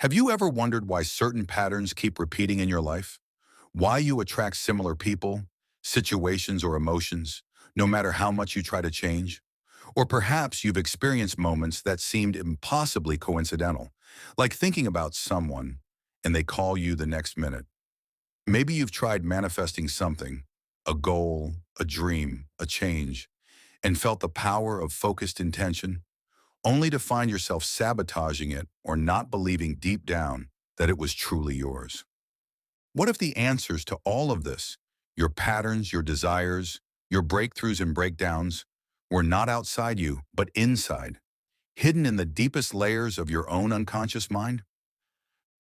Have you ever wondered why certain patterns keep repeating in your life? Why you attract similar people, situations, or emotions, no matter how much you try to change? Or perhaps you've experienced moments that seemed impossibly coincidental, like thinking about someone and they call you the next minute. Maybe you've tried manifesting something, a goal, a dream, a change, and felt the power of focused intention, only to find yourself sabotaging it or not believing deep down that it was truly yours. What if the answers to all of this, your patterns, your desires, your breakthroughs and breakdowns, were not outside you, but inside, hidden in the deepest layers of your own unconscious mind?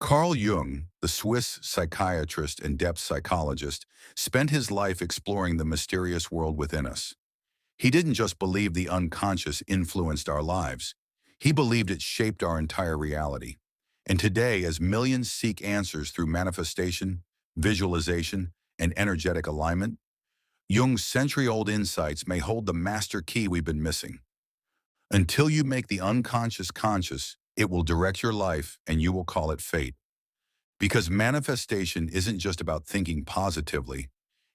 Carl Jung, the Swiss psychiatrist and depth psychologist, spent his life exploring the mysterious world within us. He didn't just believe the unconscious influenced our lives. He believed it shaped our entire reality. And today, as millions seek answers through manifestation, visualization, and energetic alignment, Jung's century-old insights may hold the master key we've been missing. Until you make the unconscious conscious, it will direct your life and you will call it fate. Because manifestation isn't just about thinking positively,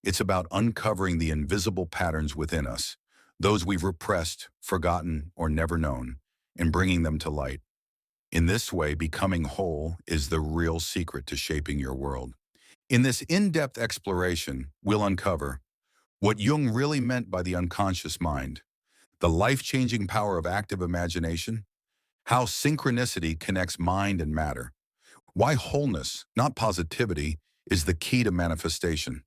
it's about uncovering the invisible patterns within us, those we've repressed, forgotten, or never known, and bringing them to light. In this way, becoming whole is the real secret to shaping your world. In this in-depth exploration, we'll uncover what Jung really meant by the unconscious mind, the life-changing power of active imagination, how synchronicity connects mind and matter, why wholeness, not positivity, is the key to manifestation,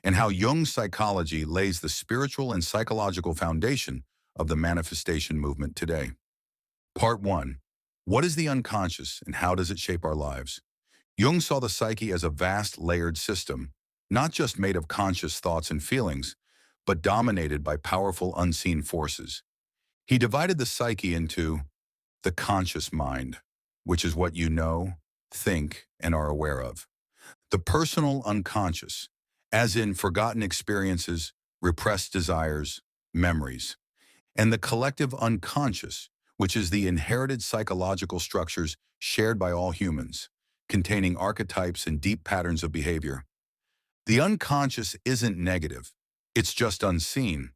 and how Jung's psychology lays the spiritual and psychological foundation of the manifestation movement today. Part 1. What is the unconscious and how does it shape our lives? Jung saw the psyche as a vast layered system, not just made of conscious thoughts and feelings, but dominated by powerful unseen forces. He divided the psyche into the conscious mind, which is what you know, think, and are aware of. The personal unconscious, as in forgotten experiences, repressed desires, memories. And the collective unconscious, which is the inherited psychological structures shared by all humans, containing archetypes and deep patterns of behavior. The unconscious isn't negative, it's just unseen.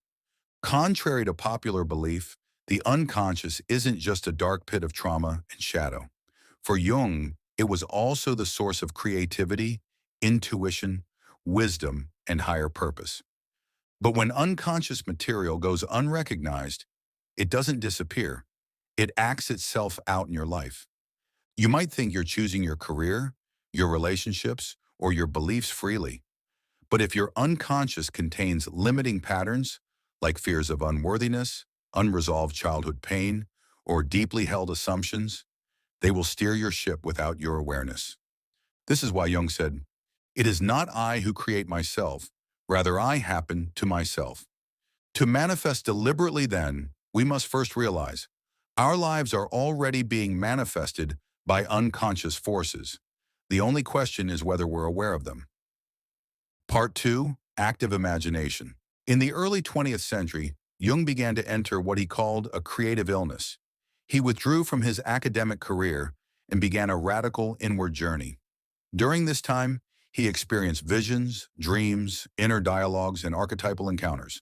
Contrary to popular belief, the unconscious isn't just a dark pit of trauma and shadow. For Jung, it was also the source of creativity, intuition, wisdom, and higher purpose. But when unconscious material goes unrecognized, it doesn't disappear. It acts itself out in your life. You might think you're choosing your career, your relationships, or your beliefs freely. But if your unconscious contains limiting patterns, like fears of unworthiness, unresolved childhood pain, or deeply held assumptions, they will steer your ship without your awareness. This is why Jung said, "It is not I who create myself, rather I happen to myself." To manifest deliberately then, we must first realize our lives are already being manifested by unconscious forces. The only question is whether we're aware of them. Part 2. Active imagination. In the early 20th century, Jung began to enter what he called a creative illness. He withdrew from his academic career and began a radical inward journey. During this time, he experienced visions, dreams, inner dialogues, and archetypal encounters,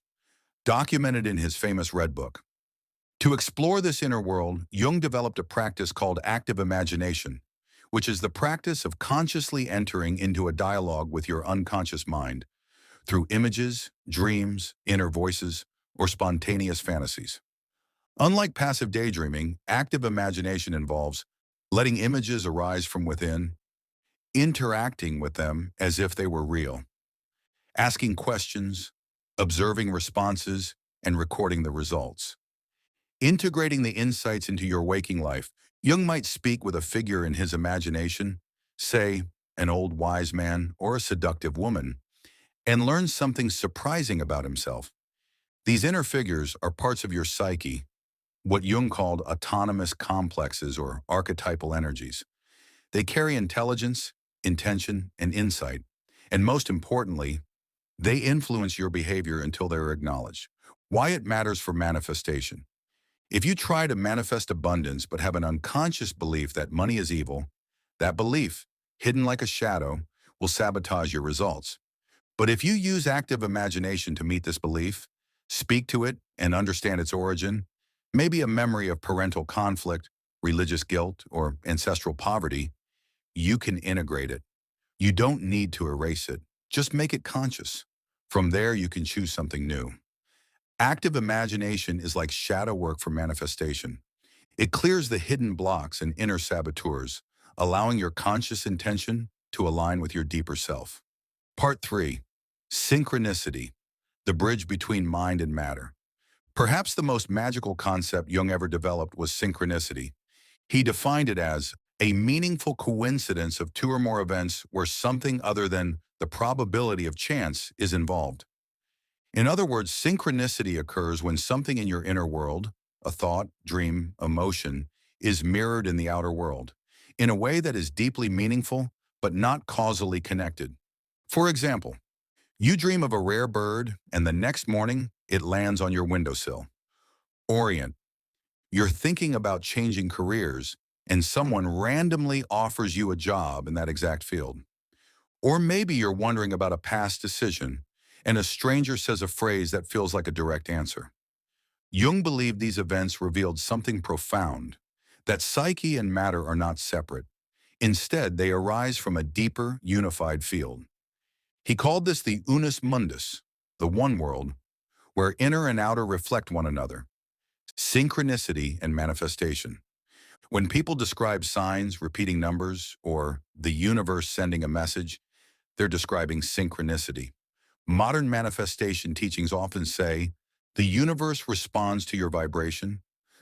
documented in his famous Red Book. To explore this inner world, Jung developed a practice called active imagination, which is the practice of consciously entering into a dialogue with your unconscious mind through images, dreams, inner voices, or spontaneous fantasies. Unlike passive daydreaming, active imagination involves letting images arise from within, interacting with them as if they were real, asking questions, observing responses, and recording the results. Integrating the insights into your waking life, Jung might speak with a figure in his imagination, say, an old wise man or a seductive woman, and learn something surprising about himself. These inner figures are parts of your psyche, what Jung called autonomous complexes or archetypal energies. They carry intelligence, intention, and insight, and most importantly, they influence your behavior until they're acknowledged. Why it matters for manifestation. If you try to manifest abundance but have an unconscious belief that money is evil, That belief, hidden like a shadow, will sabotage your results. But if you use active imagination to meet this belief, speak to it and understand its origin, maybe a memory of parental conflict, religious guilt, or ancestral poverty, you can integrate it. You don't need to erase it. Just make it conscious. From there, you can choose something new. Active imagination is like shadow work for manifestation. It clears the hidden blocks and inner saboteurs, allowing your conscious intention to align with your deeper self. Part 3. Synchronicity, the bridge between mind and matter. Perhaps the most magical concept Jung ever developed was synchronicity. He defined it as a meaningful coincidence of two or more events where something other than the probability of chance is involved. In other words, synchronicity occurs when something in your inner world, a thought, dream, emotion, is mirrored in the outer world, in a way that is deeply meaningful but not causally connected. For example, you dream of a rare bird and the next morning it lands on your windowsill. Orient, you're thinking about changing careers and someone randomly offers you a job in that exact field. Or maybe you're wondering about a past decision and a stranger says a phrase that feels like a direct answer. Jung believed these events revealed something profound, that psyche and matter are not separate. Instead, they arise from a deeper, unified field. He called this the unus mundus, the one world, where inner and outer reflect one another. Synchronicity and manifestation. When people describe signs, repeating numbers, or the universe sending a message, they're describing synchronicity. Modern manifestation teachings often say, the universe responds to your vibration.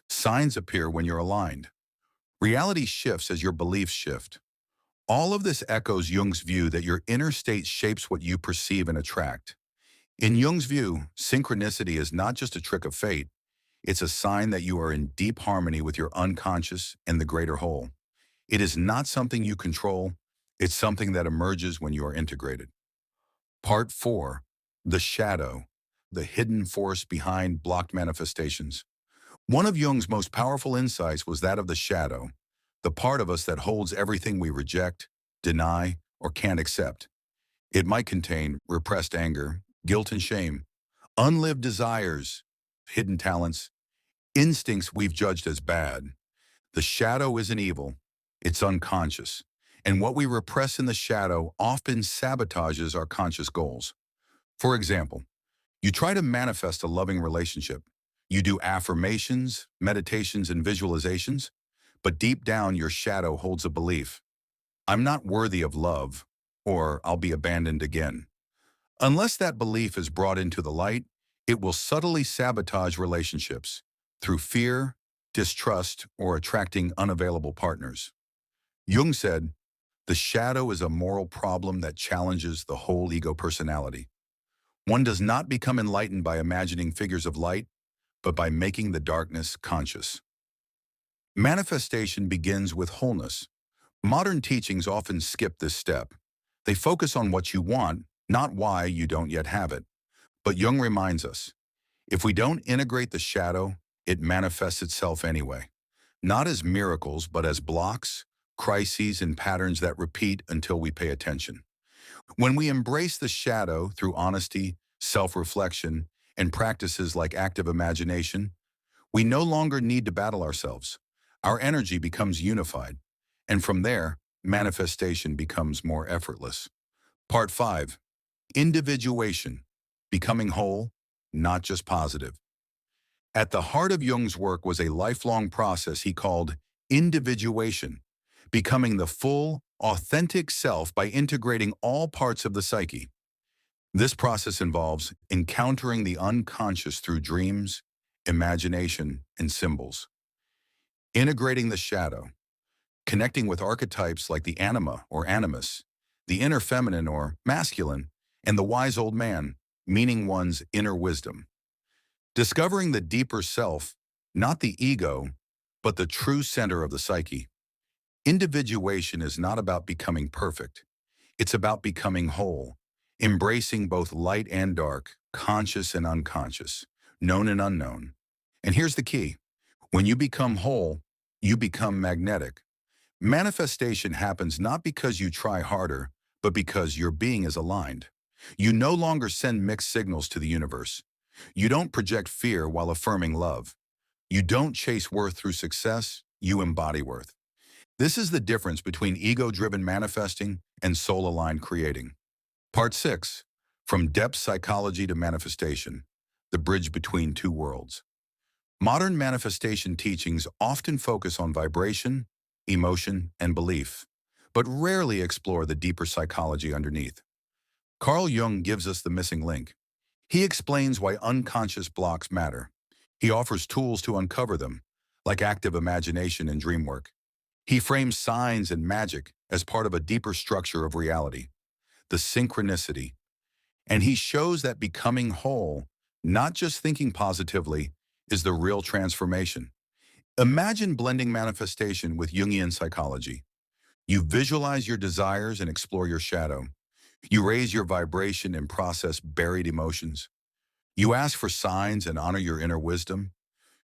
Signs appear when you're aligned. Reality shifts as your beliefs shift. All of this echoes Jung's view that your inner state shapes what you perceive and attract. In Jung's view, synchronicity is not just a trick of fate. It's a sign that you are in deep harmony with your unconscious and the greater whole. It is not something you control. It's something that emerges when you are integrated. Part 4. The shadow, the hidden force behind blocked manifestations. One of Jung's most powerful insights was that of the shadow, the part of us that holds everything we reject, deny, or can't accept. It might contain repressed anger, guilt and shame, unlived desires, hidden talents, instincts we've judged as bad. The shadow isn't evil, it's unconscious. And what we repress in the shadow often sabotages our conscious goals. For example, you try to manifest a loving relationship. You do affirmations, meditations, and visualizations, but deep down your shadow holds a belief. I'm not worthy of love, or I'll be abandoned again. Unless that belief is brought into the light, it will subtly sabotage relationships through fear, distrust, or attracting unavailable partners. Jung said, the shadow is a moral problem that challenges the whole ego personality. One does not become enlightened by imagining figures of light, but by making the darkness conscious. Manifestation begins with wholeness. Modern teachings often skip this step. They focus on what you want, not why you don't yet have it. But Jung reminds us, if we don't integrate the shadow, it manifests itself anyway. Not as miracles, but as blocks, crises, and patterns that repeat until we pay attention. When we embrace the shadow through honesty, self-reflection, and practices like active imagination, we no longer need to battle ourselves. Our energy becomes unified, and from there, manifestation becomes more effortless. Part 5. Individuation, becoming whole, not just positive. At the heart of Jung's work was a lifelong process he called individuation, becoming the full, authentic self by integrating all parts of the psyche. This process involves encountering the unconscious through dreams, imagination, and symbols. Integrating the shadow, connecting with archetypes like the anima or animus, the inner feminine or masculine, and the wise old man, meaning one's inner wisdom. Discovering the deeper self, not the ego, but the true center of the psyche. Individuation is not about becoming perfect. It's about becoming whole, embracing both light and dark, conscious and unconscious, known and unknown. And here's the key. When you become whole, you become magnetic. Manifestation happens not because you try harder, but because your being is aligned. You no longer send mixed signals to the universe. You don't project fear while affirming love. You don't chase worth through success, you embody worth. This is the difference between ego-driven manifesting and soul-aligned creating. Part 6. From Depth Psychology to Manifestation, the bridge between two worlds. Modern manifestation teachings often focus on vibration, emotion, and belief, but rarely explore the deeper psychology underneath. Carl Jung gives us the missing link. He explains why unconscious blocks matter. He offers tools to uncover them, like active imagination and dream work. He frames signs and magic as part of a deeper structure of reality, the synchronicity. And he shows that becoming whole, not just thinking positively, is the real transformation. Imagine blending manifestation with Jungian psychology. You visualize your desires and explore your shadow. You raise your vibration and process buried emotions. You ask for signs and honor your inner wisdom.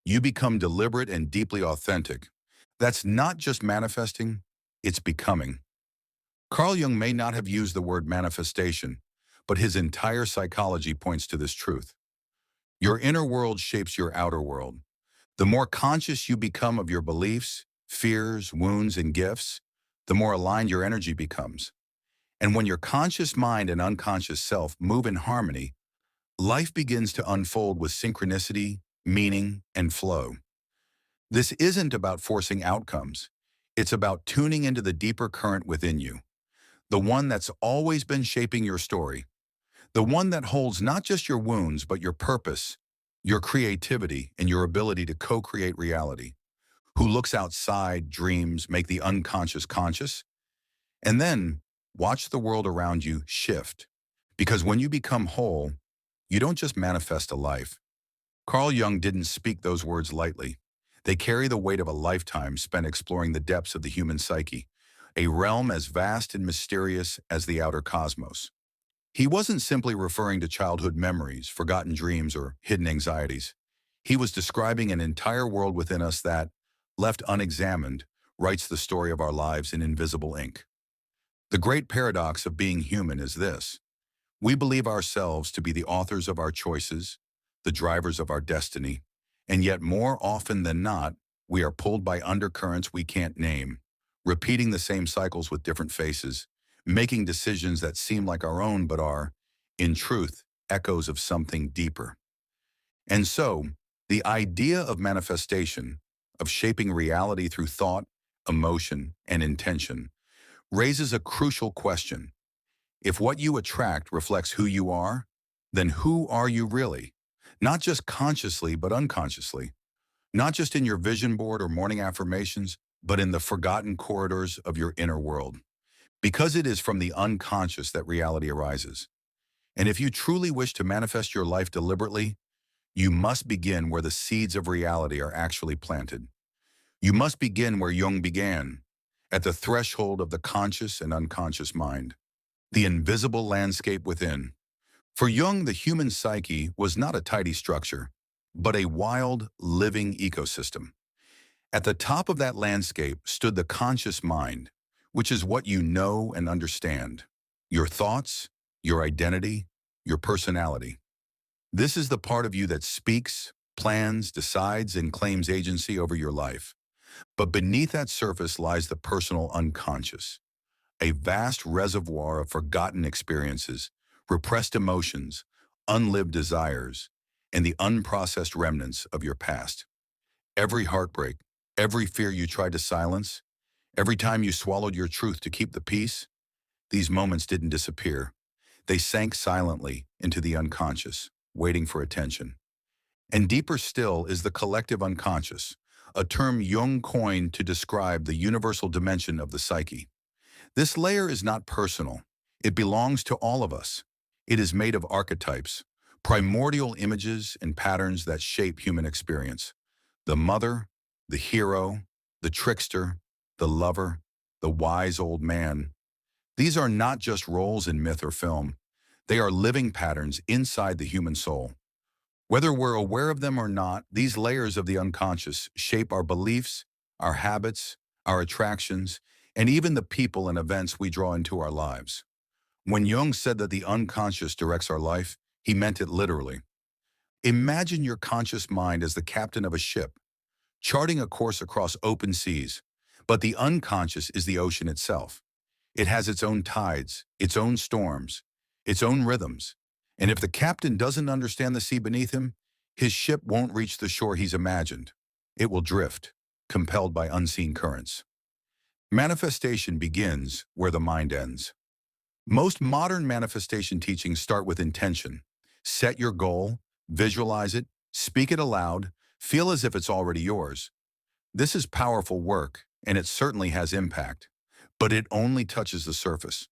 You become deliberate and deeply authentic. That's not just manifesting, it's becoming. Carl Jung may not have used the word manifestation, but his entire psychology points to this truth. Your inner world shapes your outer world. The more conscious you become of your beliefs, fears, wounds, and gifts, the more aligned your energy becomes. And when your conscious mind and unconscious self move in harmony, life begins to unfold with synchronicity, meaning, and flow. This isn't about forcing outcomes. It's about tuning into the deeper current within you, the one that's always been shaping your story, the one that holds not just your wounds, but your purpose, your creativity, and your ability to co-create reality, who looks outside, dreams, make the unconscious conscious, and then watch the world around you shift. Because when you become whole, you don't just manifest a life. Carl Jung didn't speak those words lightly. They carry the weight of a lifetime spent exploring the depths of the human psyche, a realm as vast and mysterious as the outer cosmos. He wasn't simply referring to childhood memories, forgotten dreams, or hidden anxieties. He was describing an entire world within us that, left unexamined, writes the story of our lives in invisible ink. The great paradox of being human is this. We believe ourselves to be the authors of our choices, the drivers of our destiny, and yet more often than not, we are pulled by undercurrents we can't name, repeating the same cycles with different faces, making decisions that seem like our own but are, in truth, echoes of something deeper. And so, the idea of manifestation, of shaping reality through thought, emotion, and intention, raises a crucial question. If what you attract reflects who you are, then who are you really? Not just consciously, but unconsciously. Not just in your vision board or morning affirmations, but in the forgotten corridors of your inner world. Because it is from the unconscious that reality arises. And if you truly wish to manifest your life deliberately, you must begin where the seeds of reality are actually planted. You must begin where Jung began, at the threshold of the conscious and unconscious mind, the invisible landscape within. For Jung, the human psyche was not a tidy structure, but a wild, living ecosystem. At the top of that landscape stood the conscious mind, which is what you know and understand, your thoughts, your identity, your personality. This is the part of you that speaks, plans, decides, and claims agency over your life. But beneath that surface lies the personal unconscious, a vast reservoir of forgotten experiences, repressed emotions, unlived desires, and the unprocessed remnants of your past. Every heartbreak, every fear you tried to silence, every time you swallowed your truth to keep the peace, these moments didn't disappear. They sank silently into the unconscious, waiting for attention. And deeper still is the collective unconscious, a term Jung coined to describe the universal dimension of the psyche. This layer is not personal. It belongs to all of us. It is made of archetypes, primordial images and patterns that shape human experience. The mother, the hero, the trickster, the lover, the wise old man. These are not just roles in myth or film. They are living patterns inside the human soul. Whether we're aware of them or not, these layers of the unconscious shape our beliefs, our habits, our attractions, and even the people and events we draw into our lives. When Jung said that the unconscious directs our life, he meant it literally. Imagine your conscious mind as the captain of a ship, charting a course across open seas, but the unconscious is the ocean itself. It has its own tides, its own storms, its own rhythms. And if the captain doesn't understand the sea beneath him, his ship won't reach the shore he's imagined. It will drift, compelled by unseen currents. Manifestation begins where the mind ends. Most modern manifestation teachings start with intention. Set your goal, visualize it, speak it aloud, feel as if it's already yours. This is powerful work, and it certainly has impact. But it only touches the surface.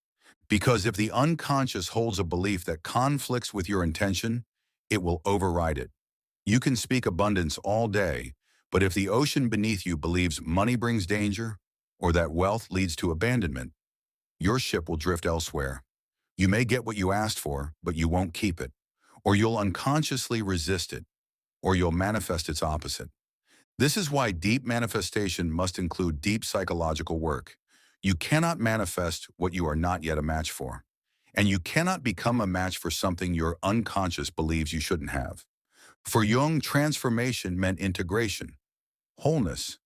Because if the unconscious holds a belief that conflicts with your intention, it will override it. You can speak abundance all day, but if the ocean beneath you believes money brings danger, or that wealth leads to abandonment, your ship will drift elsewhere. You may get what you asked for, but you won't keep it. Or you'll unconsciously resist it, or you'll manifest its opposite. This is why deep manifestation must include deep psychological work. You cannot manifest what you are not yet a match for. And you cannot become a match for something your unconscious believes you shouldn't have. For Jung, transformation meant integration, wholeness,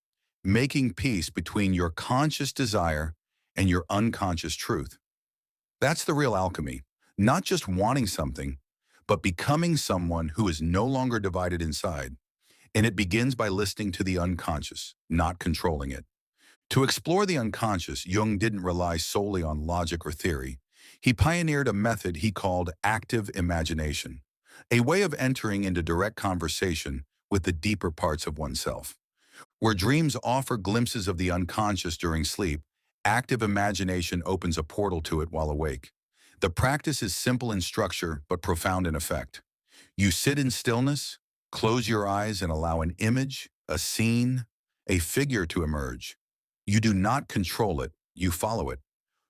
making peace between your conscious desire and your unconscious truth. That's the real alchemy, not just wanting something, but becoming someone who is no longer divided inside. And it begins by listening to the unconscious, not controlling it. To explore the unconscious, Jung didn't rely solely on logic or theory. He pioneered a method he called active imagination, a way of entering into direct conversation with the deeper parts of oneself. Where dreams offer glimpses of the unconscious during sleep, active imagination opens a portal to it while awake. The practice is simple in structure but profound in effect. You sit in stillness, close your eyes, and allow an image, a scene, a figure to emerge. You do not control it, you follow it.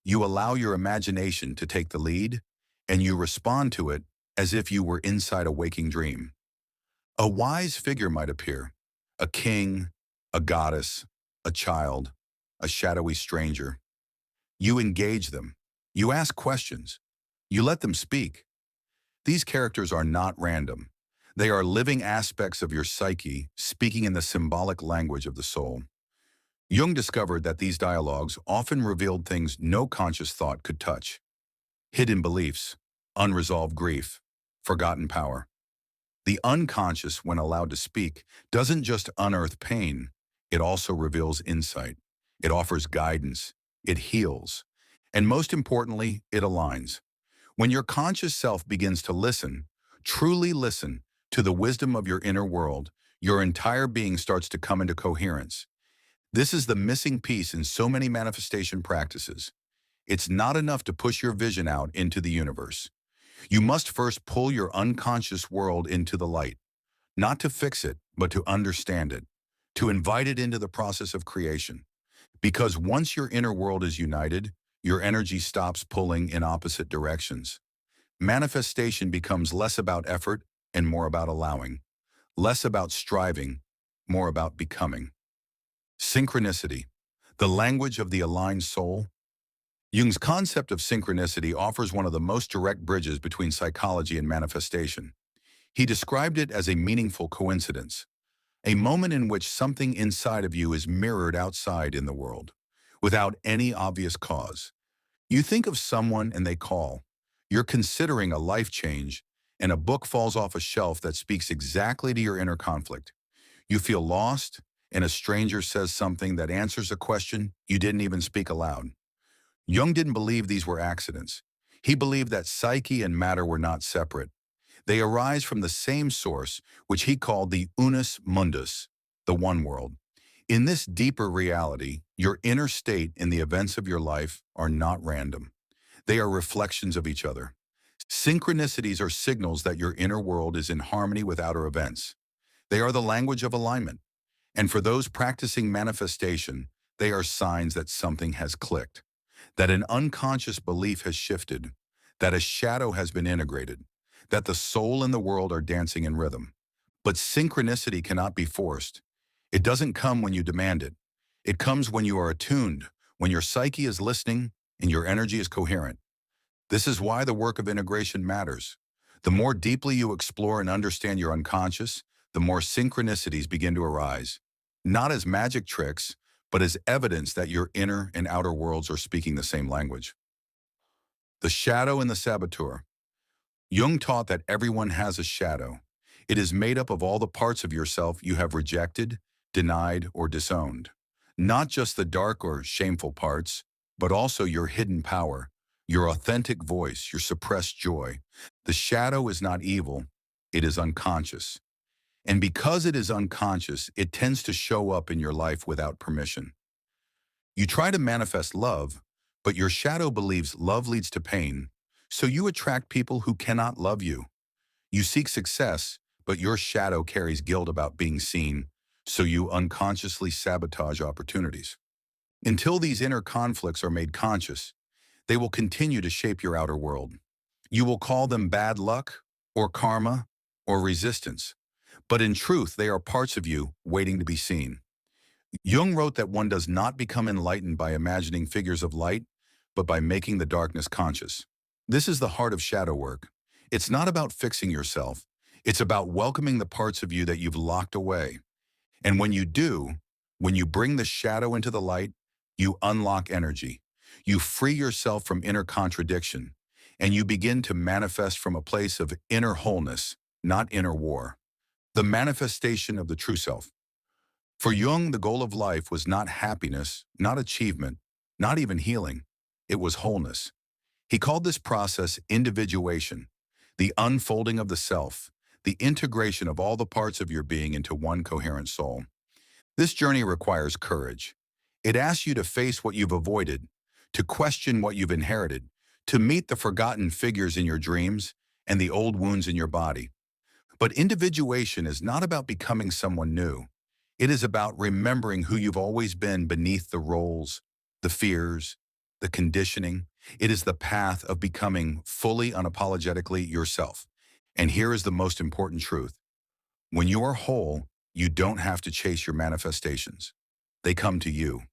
You allow your imagination to take the lead, and you respond to it as if you were inside a waking dream. A wise figure might appear, a king, a goddess, a child, a shadowy stranger. You engage them. You ask questions. You let them speak. These characters are not random. They are living aspects of your psyche, speaking in the symbolic language of the soul. Jung discovered that these dialogues often revealed things no conscious thought could touch. Hidden beliefs, unresolved grief, forgotten power. The unconscious, when allowed to speak, doesn't just unearth pain, it also reveals insight. It offers guidance. It heals. And most importantly, it aligns. When your conscious self begins to listen, truly listen, to the wisdom of your inner world, your entire being starts to come into coherence. This is the missing piece in so many manifestation practices. It's not enough to push your vision out into the universe. You must first pull your unconscious world into the light, not to fix it, but to understand it, to invite it into the process of creation. Because once your inner world is united, your energy stops pulling in opposite directions. Manifestation becomes less about effort and more about allowing, less about striving, more about becoming. Synchronicity, the language of the aligned soul. Jung's concept of synchronicity offers one of the most direct bridges between psychology and manifestation. He described it as a meaningful coincidence, a moment in which something inside of you is mirrored outside in the world, without any obvious cause. You think of someone and they call. You're considering a life change, and a book falls off a shelf that speaks exactly to your inner conflict. You feel lost, and a stranger says something that answers a question you didn't even speak aloud. Jung didn't believe these were accidents. He believed that psyche and matter were not separate. They arise from the same source, which he called the unus mundus, the one world. In this deeper reality, your inner state and the events of your life are not random. They are reflections of each other. Synchronicities are signals that your inner world is in harmony with outer events. They are the language of alignment. And for those practicing manifestation, they are signs that something has clicked, that an unconscious belief has shifted, that a shadow has been integrated, that the soul and the world are dancing in rhythm. But synchronicity cannot be forced. It doesn't come when you demand it. It comes when you are attuned, when your psyche is listening and your energy is coherent. This is why the work of integration matters. The more deeply you explore and understand your unconscious, the more synchronicities begin to arise. Not as magic tricks, but as evidence that your inner and outer worlds are speaking the same language. The shadow and the saboteur. Jung taught that everyone has a shadow. It is made up of all the parts of yourself you have rejected, denied, or disowned. Not just the dark or shameful parts, but also your hidden power, your authentic voice, your suppressed joy. The shadow is not evil, it is unconscious. And because it is unconscious, it tends to show up in your life without permission. You try to manifest love, but your shadow believes love leads to pain, so you attract people who cannot love you. You seek success, but your shadow carries guilt about being seen, so you unconsciously sabotage opportunities. Until these inner conflicts are made conscious, they will continue to shape your outer world. You will call them bad luck, or karma, or resistance, but in truth, they are parts of you waiting to be seen. Jung wrote that one does not become enlightened by imagining figures of light, but by making the darkness conscious. This is the heart of shadow work. It's not about fixing yourself. It's about welcoming the parts of you that you've locked away. And when you do, when you bring the shadow into the light, you unlock energy. You free yourself from inner contradiction, and you begin to manifest from a place of inner wholeness, not inner war. The manifestation of the true self. For Jung, the goal of life was not happiness, not achievement, not even healing. It was wholeness. He called this process individuation, the unfolding of the self, the integration of all the parts of your being into one coherent soul. This journey requires courage. It asks you to face what you've avoided, to question what you've inherited, to meet the forgotten figures in your dreams and the old wounds in your body. But individuation is not about becoming someone new. It is about remembering who you've always been beneath the roles, the fears, the conditioning. It is the path of becoming fully unapologetically yourself. And here is the most important truth. When you are whole, you don't have to chase your manifestations. They come to you.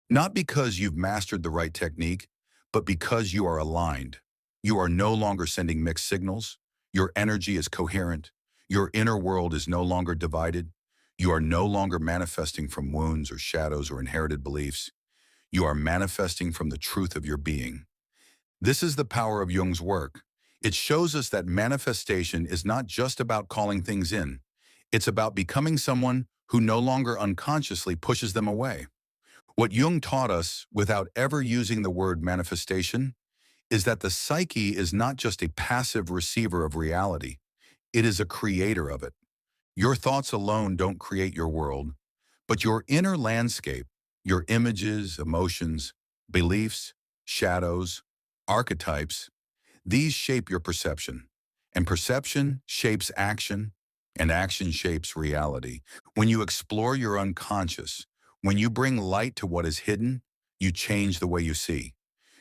Not because you've mastered the right technique, but because you are aligned. You are no longer sending mixed signals. Your energy is coherent. Your inner world is no longer divided. You are no longer manifesting from wounds or shadows or inherited beliefs. You are manifesting from the truth of your being. This is the power of Jung's work. It shows us that manifestation is not just about calling things in. It's about becoming someone who no longer unconsciously pushes them away. What Jung taught us, without ever using the word manifestation, is that the psyche is not just a passive receiver of reality. It is a creator of it. Your thoughts alone don't create your world, but your inner landscape, your images, emotions, beliefs, shadows, archetypes, these shape your perception. And perception shapes action, and action shapes reality. When you explore your unconscious, when you bring light to what is hidden, you change the way you see.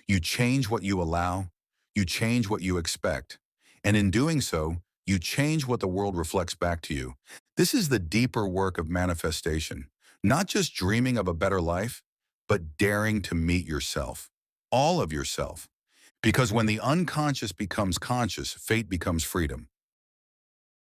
You change what you allow, you change what you expect. And in doing so, you change what the world reflects back to you. This is the deeper work of manifestation, not just dreaming of a better life, but daring to meet yourself, all of yourself. Because when the unconscious becomes conscious, fate becomes freedom.